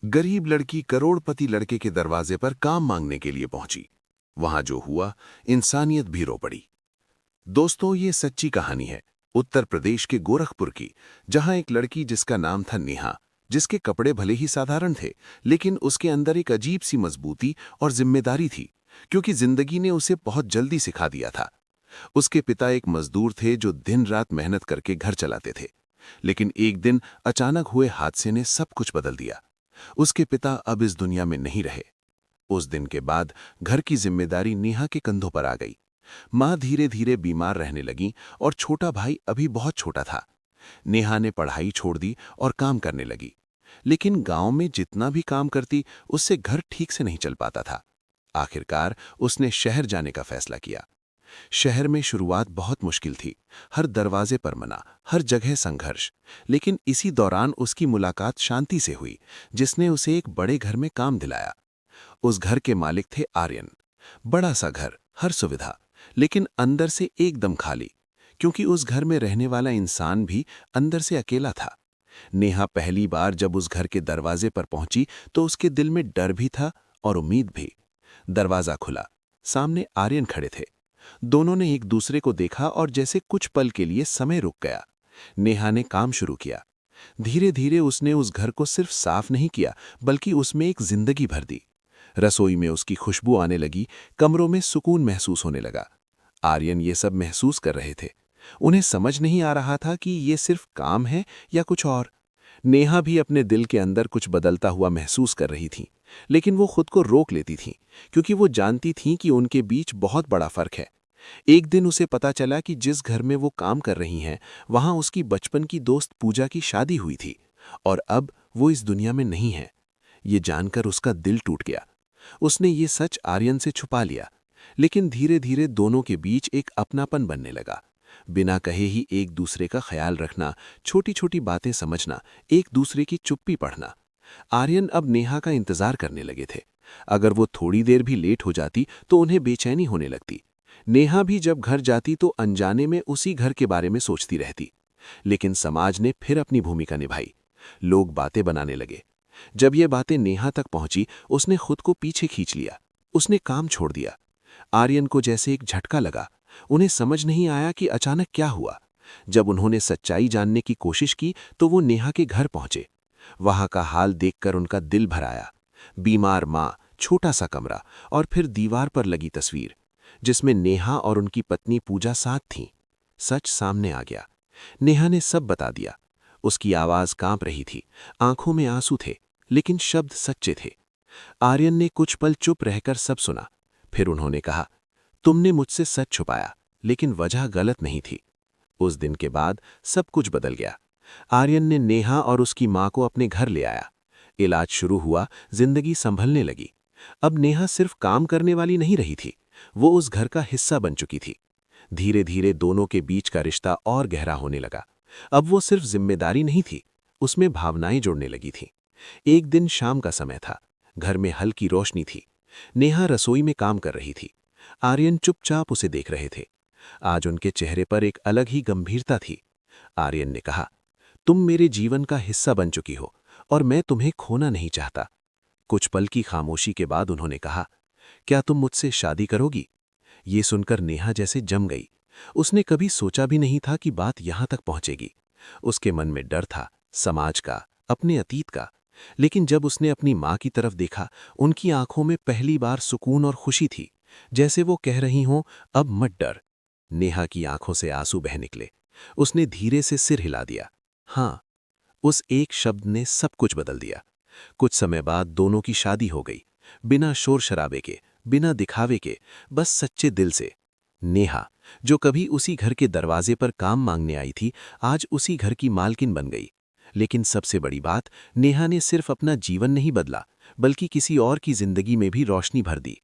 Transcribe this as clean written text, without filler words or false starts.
गरीब लड़की करोड़पति लड़के के दरवाजे पर काम मांगने के लिए पहुंची। वहां जो हुआ, इंसानियत भी रो पड़ी। दोस्तों, ये सच्ची कहानी है उत्तर प्रदेश के गोरखपुर की, जहां एक लड़की जिसका नाम था नेहा, जिसके कपड़े भले ही साधारण थे, लेकिन उसके अंदर एक अजीब सी मजबूती और जिम्मेदारी थी, क्योंकि जिंदगी ने उसे बहुत जल्दी सिखा दिया था। उसके पिता एक मजदूर थे जो दिन रात मेहनत करके घर चलाते थे, लेकिन एक दिन अचानक हुए हादसे ने सब कुछ बदल दिया। उसके पिता अब इस दुनिया में नहीं रहे। उस दिन के बाद घर की जिम्मेदारी नेहा के कंधों पर आ गई। माँ धीरे धीरे बीमार रहने लगी और छोटा भाई अभी बहुत छोटा था। नेहा ने पढ़ाई छोड़ दी और काम करने लगी, लेकिन गांव में जितना भी काम करती, उससे घर ठीक से नहीं चल पाता था। आखिरकार उसने शहर जाने का फैसला किया। शहर में शुरुआत बहुत मुश्किल थी। हर दरवाजे पर मना, हर जगह संघर्ष। लेकिन इसी दौरान उसकी मुलाकात शांति से हुई, जिसने उसे एक बड़े घर में काम दिलाया। उस घर के मालिक थे आर्यन। बड़ा सा घर, हर सुविधा, लेकिन अंदर से एकदम खाली, क्योंकि उस घर में रहने वाला इंसान भी अंदर से अकेला था। नेहा पहली बार जब उस घर के दरवाजे पर पहुंची तो उसके दिल में डर भी था और उम्मीद भी। दरवाजा खुला, सामने आर्यन खड़े थे। दोनों ने एक दूसरे को देखा और जैसे कुछ पल के लिए समय रुक गया। नेहा ने काम शुरू किया। धीरे धीरे उसने उस घर को सिर्फ साफ नहीं किया, बल्कि उसमें एक जिंदगी भर दी। रसोई में उसकी खुशबू आने लगी, कमरों में सुकून महसूस होने लगा। आर्यन ये सब महसूस कर रहे थे। उन्हें समझ नहीं आ रहा था कि ये सिर्फ काम है या कुछ और। नेहा भी अपने दिल के अंदर कुछ बदलता हुआ महसूस कर रही थी, लेकिन वो खुद को रोक लेती थी, क्योंकि वो जानती थीं कि उनके बीच बहुत बड़ा फर्क है। एक दिन उसे पता चला कि जिस घर में वो काम कर रही हैं, वहां उसकी बचपन की दोस्त पूजा की शादी हुई थी, और अब वो इस दुनिया में नहीं है। ये जानकर उसका दिल टूट गया। उसने ये सच आर्यन से छुपा लिया, लेकिन धीरे धीरे दोनों के बीच एक अपनापन बनने लगा। बिना कहे ही एक दूसरे का ख्याल रखना, छोटी छोटी बातें समझना, एक दूसरे की चुप्पी पढ़ना। आर्यन अब नेहा का इंतजार करने लगे थे। अगर वो थोड़ी देर भी लेट हो जाती तो उन्हें बेचैनी होने लगती। नेहा भी जब घर जाती तो अनजाने में उसी घर के बारे में सोचती रहती। लेकिन समाज ने फिर अपनी भूमिका निभाई। लोग बातें बनाने लगे। जब ये बातें नेहा तक पहुंची, उसने खुद को पीछे खींच लिया। उसने काम छोड़ दिया। आर्यन को जैसे एक झटका लगा। उन्हें समझ नहीं आया कि अचानक क्या हुआ। जब उन्होंने सच्चाई जानने की कोशिश की तो वो नेहा के घर पहुंचे। वहां का हाल देखकर उनका दिल भर आया। बीमार माँ, छोटा सा कमरा, और फिर दीवार पर लगी तस्वीर, जिसमें नेहा और उनकी पत्नी पूजा साथ थीं। सच सामने आ गया। नेहा ने सब बता दिया। उसकी आवाज कांप रही थी, आंखों में आंसू थे, लेकिन शब्द सच्चे थे। आर्यन ने कुछ पल चुप रहकर सब सुना। फिर उन्होंने कहा, तुमने मुझसे सच छुपाया, लेकिन वजह गलत नहीं थी। उस दिन के बाद सब कुछ बदल गया। आर्यन ने नेहा और उसकी मां को अपने घर ले आया। इलाज शुरू हुआ, जिंदगी संभलने लगी। अब नेहा सिर्फ काम करने वाली नहीं रही थी, वो उस घर का हिस्सा बन चुकी थी। धीरे धीरे दोनों के बीच का रिश्ता और गहरा होने लगा। अब वो सिर्फ जिम्मेदारी नहीं थी, उसमें भावनाएं जुड़ने लगी थीं। एक दिन शाम का समय था। घर में हल्की रोशनी थी। नेहा रसोई में काम कर रही थी। आर्यन चुपचाप उसे देख रहे थे। आज उनके चेहरे पर एक अलग ही गंभीरता थी। आर्यन ने कहा, तुम मेरे जीवन का हिस्सा बन चुकी हो और मैं तुम्हें खोना नहीं चाहता। कुछ पल की खामोशी के बाद उन्होंने कहा, क्या तुम मुझसे शादी करोगी? ये सुनकर नेहा जैसे जम गई। उसने कभी सोचा भी नहीं था कि बात यहां तक पहुंचेगी। उसके मन में डर था, समाज का, अपने अतीत का। लेकिन जब उसने अपनी मां की तरफ देखा, उनकी आंखों में पहली बार सुकून और खुशी थी, जैसे वो कह रही हों, अब मत डर। नेहा की आंखों से आंसू बह निकले। उसने धीरे से सिर हिला दिया। हाँ, उस एक शब्द ने सब कुछ बदल दिया। कुछ समय बाद दोनों की शादी हो गई, बिना शोर शराबे के, बिना दिखावे के, बस सच्चे दिल से। नेहा, जो कभी उसी घर के दरवाजे पर काम मांगने आई थी, आज उसी घर की मालकिन बन गई। लेकिन सबसे बड़ी बात, नेहा ने सिर्फ अपना जीवन नहीं बदला, बल्कि किसी और की जिंदगी में भी रोशनी भर दी।